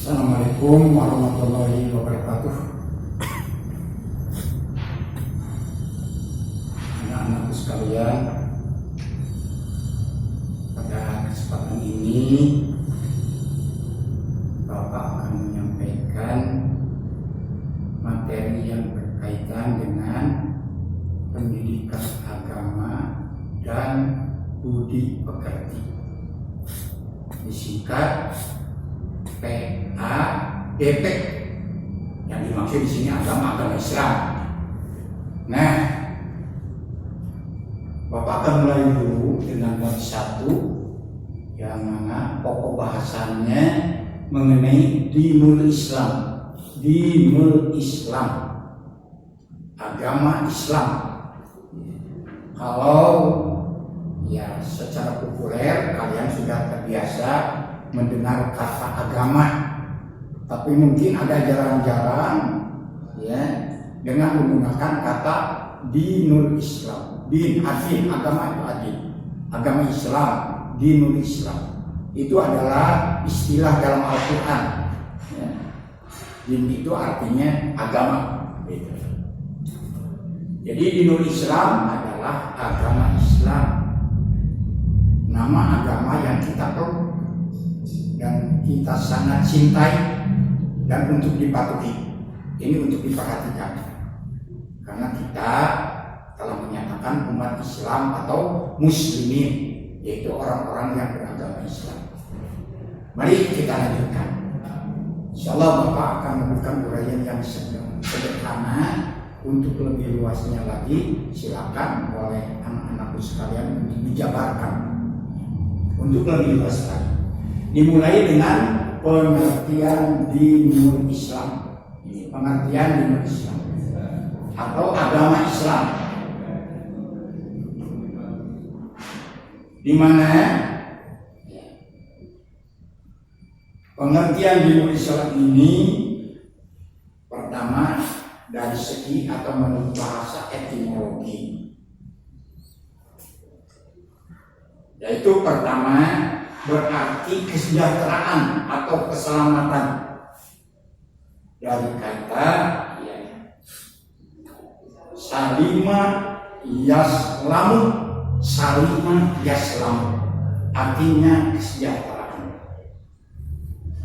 Assalamualaikum warahmatullahi wabarakatuh. Anak-anakku sekalian, pada kesempatan ini Bapak akan menyampaikan materi yang berkaitan dengan pendidikan agama dan budi pekerti, disingkat PADP. Yang dimaksud di sini agama Islam. Nah, Bapak akan mulai dulu dengan bab 1 yang mana pokok bahasannya mengenai dinul Islam. Dinul Islam, agama Islam. Kalau ya secara populer kalian sudah terbiasa mendengar kata agama, tapi mungkin ada jarang-jarang ya dengan menggunakan kata dinul Islam. Din, adil, agama itu adil, agama Islam, dinul Islam itu adalah istilah dalam Al-Quran ya. Din itu artinya agama gitu. Jadi dinul Islam adalah agama Islam, nama agama yang kita tahu dan kita sangat cintai dan untuk dipatuhi. Ini untuk diperhatikan karena kita telah menyatakan umat Islam atau muslimin, yaitu orang-orang yang beragama Islam. Mari kita lanjutkan. Insyaallah Bapak akan memberikan uraian yang sederhana. Untuk lebih luasnya lagi silakan oleh anak-anakku sekalian untuk dijabarkan untuk lebih luas lagi. Dimulai dengan pengertian dinul Islam. Ini pengertian dinul Islam atau agama Islam, di mana pengertian dinul Islam ini pertama dari segi atau menurut bahasa etimologi, yaitu pertama berarti kesejahteraan atau keselamatan, dari kata ya, salima yaslamu, salima yaslamu artinya kesejahteraan.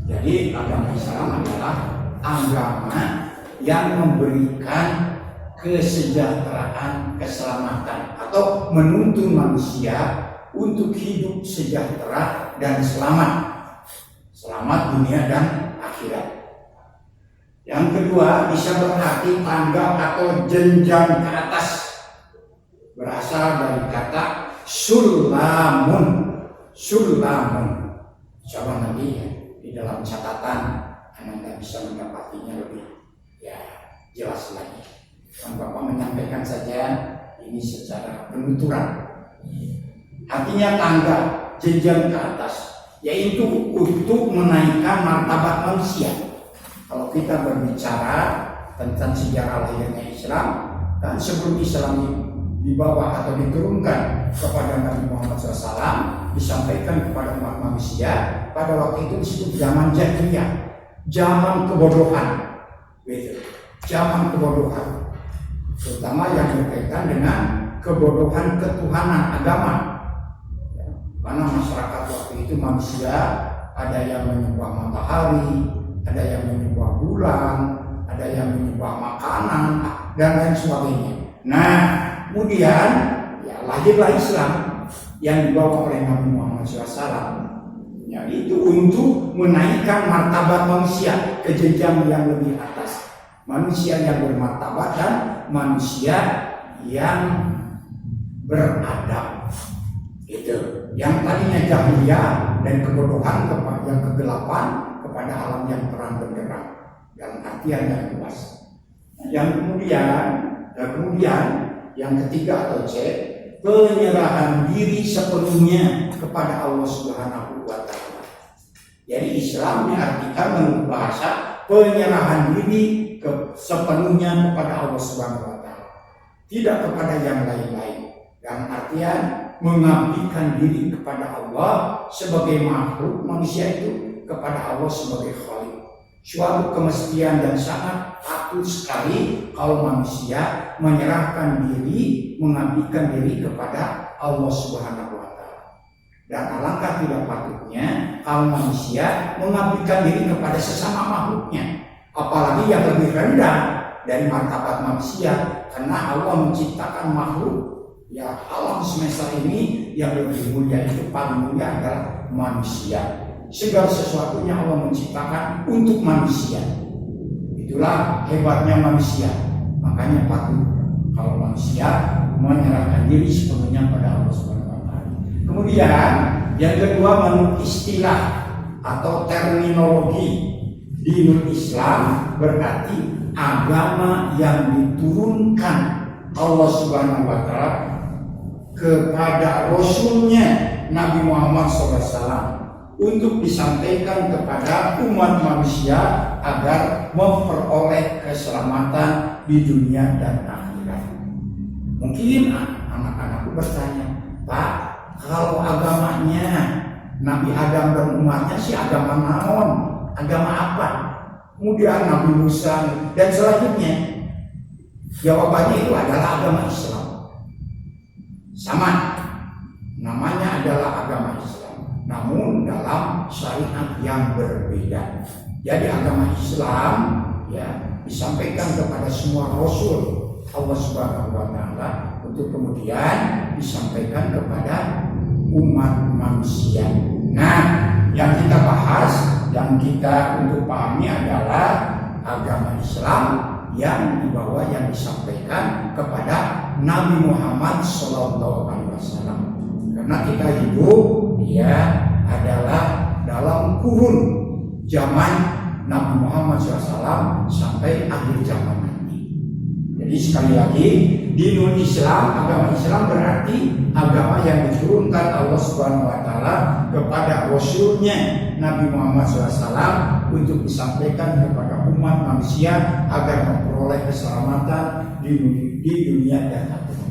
Jadi agama Islam adalah agama yang memberikan kesejahteraan, keselamatan atau menuntun manusia untuk hidup sejahtera dan selamat dunia dan akhirat. Yang kedua bisa berarti tangga atau jenjang ke atas, berasal dari kata sulamun. Coba nanti ya, di dalam catatan Anda bisa mendapatinya lebih ya jelas lagi. Bapak menyampaikan saja ini secara penuturan. Artinya tangga, jenjang ke atas, yaitu untuk menaikkan martabat manusia. Kalau kita berbicara tentang sejarah lahirnya Islam, dan sebelum Islam dibawa atau diturunkan kepada Nabi Muhammad SAW, disampaikan kepada umat manusia, pada waktu itu disebut zaman jahiliyah, zaman kebodohan, gitu. Zaman kebodohan, terutama yang berkaitan dengan kebodohan ketuhanan agama. Karena masyarakat waktu itu manusia ada yang menyembah matahari, ada yang menyembah bulan, ada yang menyembah makanan dan lain sebagainya. Nah, kemudian ya lahirlah Islam yang dibawa oleh Nabi Muhammad SAW. Ya, itu untuk menaikkan martabat manusia ke jenjang yang lebih atas. Manusia yang bermartabat dan manusia yang beradab. Itu yang tadinya jahiliyah dan kebodohan yang kegelapan kepada alam yang terang benderang dalam artian yang luas. Yang kemudian yang ketiga atau C, penyerahan diri sepenuhnya kepada Allah Subhanahu wa Ta'ala. Jadi Islam diartikan menurut bahasa penyerahan diri sepenuhnya kepada Allah Subhanahu wa Ta'ala, tidak kepada yang lain-lain. Dalam artian mengabdikan diri kepada Allah sebagai makhluk, manusia itu kepada Allah sebagai Khalik. suatu kemestian dan sangat patut sekali kalau manusia menyerahkan diri, mengabdikan diri kepada Allah Subhanahu wa Ta'ala. Dan alangkah tidak patutnya kalau manusia mengabdikan diri kepada sesama makhluknya, apalagi yang lebih rendah dari martabat manusia, karena Allah menciptakan makhluk ya alam semesta ini yang lebih mulia, itu paling mulia adalah manusia. Segala sesuatunya Allah menciptakan untuk manusia. Itulah hebatnya manusia. Makanya patut kalau manusia menyerahkan diri sepenuhnya pada Allah Subhanahu wa Ta'ala. Kemudian yang kedua, menurut istilah atau terminologi dinul Islam berarti agama yang diturunkan Allah Subhanahu wa Ta'ala kepada Rasulnya Nabi Muhammad SAW untuk disampaikan kepada umat manusia agar memperoleh keselamatan di dunia dan akhirat. Mungkin anak-anakku bertanya, Pak, kalau agamanya Nabi Adam dan umatnya sih agama naon? Agama apa? Kemudian Nabi Musa dan selanjutnya. Jawabannya itu adalah agama Islam. Sama, namanya adalah agama Islam, namun dalam syariat yang berbeda. Jadi agama Islam ya disampaikan kepada semua Rasul Allah Subhanahu wa Ta'ala untuk kemudian disampaikan kepada umat manusia. Nah, yang kita bahas, yang kita untuk pahami adalah agama Islam yang dibawa, yang disampaikan kepada Nabi Muhammad SAW. Karena kita hidup ya adalah dalam kurun zaman Nabi Muhammad SAW sampai akhir zaman nanti. Jadi sekali lagi, dinul Islam, agama Islam berarti agama yang diturunkan Allah Subhanahu wa Ta'ala kepada Rasulnya Nabi Muhammad SAW untuk disampaikan kepada umat manusia agar memperoleh keselamatan di dunia dan akhirat.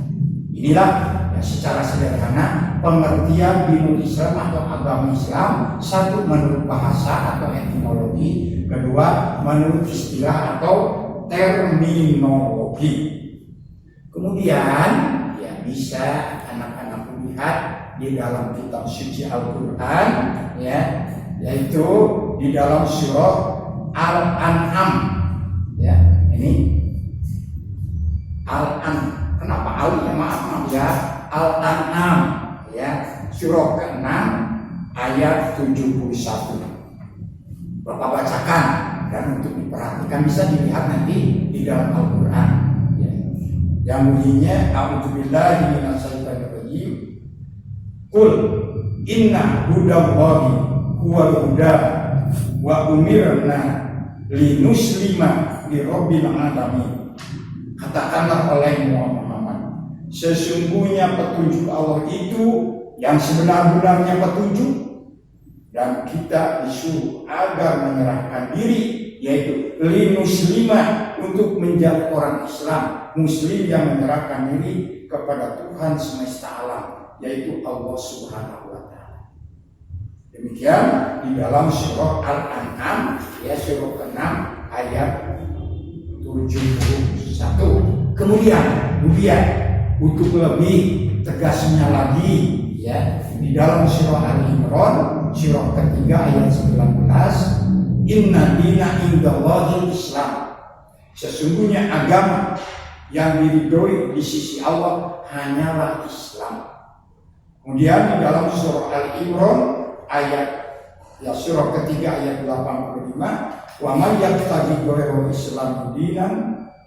Inilah ya, secara sederhana pengertian dinul Islam atau agama Islam. Satu, menurut bahasa atau etimologi. Kedua, menurut istilah atau terminologi. Kemudian ya bisa anak-anak lihat di dalam kitab suci Al-Quran ya, yaitu di dalam surah Al-An'am ya. Ini Al-An'am, kenapa Al ya, maaf ya, Al-An'am ya, surah ke-6 ayat 71. Bapak bacakan dan untuk diperhatikan, bisa dilihat nanti di dalam Al-Quran ya. Yang bunyinya a'udzubillahi minasyaitonir rajim. Qul inna hudallahi huwal huda wa umirna linuslima lirabbil alamin. Katakanlah oleh Muhammad, sesungguhnya petunjuk Allah itu yang sebenar-benarnya petunjuk, dan kita disuruh agar menyerahkan diri, yaitu linuslima, untuk menjadi orang Islam, muslim yang menyerahkan diri kepada Tuhan semesta alam, yaitu Allah Subhanahu wa Ta'ala. Demikian di dalam surah Al-An'am ya, surah ke-6 ayat 71. Kemudian untuk lebih tegasnya lagi ya, di dalam surah Al-Imran surah ketiga ayat 19, inna dina indallahil Islam, sesungguhnya agama yang diridhoi di sisi Allah hanyalah Islam. Kemudian di dalam surah Al-Imran ayat ya, surah ketiga ayat 85, wa may yabtaghi ghairal Islam dinan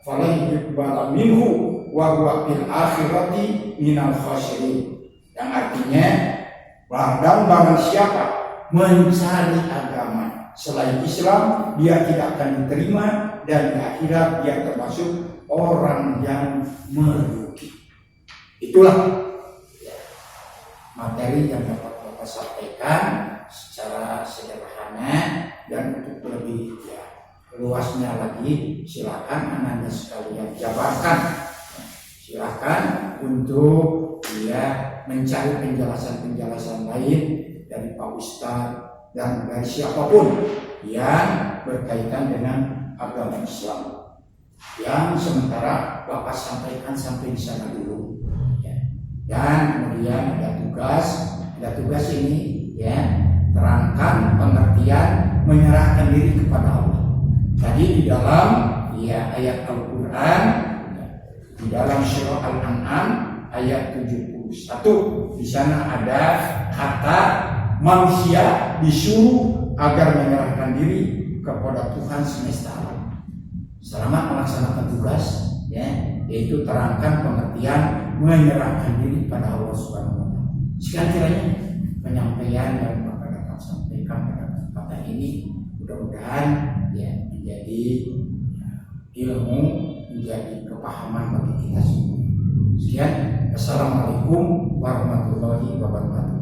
falan yuqbala minhu wa huwa fil akhirati minal khasirin. Yang artinya, barang siapa mencari agama selain Islam, dia tidak akan diterima, dan di akhirat dia termasuk orang yang merugi. Itulah materi yang dapat Bapak sampaikan secara sederhana, dan untuk lebih luasnya lagi silakan Anda sekalian jabarkan. Silakan untuk mencari penjelasan-penjelasan lain dari Pak Ustadz dan dari siapapun yang berkaitan dengan agama Islam. Yang sementara Bapak sampaikan sampai di sana dulu. Ya. Dan kemudian ada tugas ini, ya, terangkan pengertian menyerahkan diri kepada Allah. Tadi di dalam ayat Al-Quran, di dalam surah Al-An'am ayat 71, di sana ada kata manusia disuruh agar menyerahkan diri kepada Tuhan semesta alam. Selamat melaksanakan tugas, ya, yaitu terangkan pengertian menyerahkan diri pada Allah Subhanahu wa Ta'ala. Sekian kiranya penyampaian yang Bapak dapat sampaikan pada kesempatan ini, mudah-mudahan ya menjadi ilmu, menjadi kepahaman bagi kita semua. Sekian, assalamualaikum warahmatullahi wabarakatuh.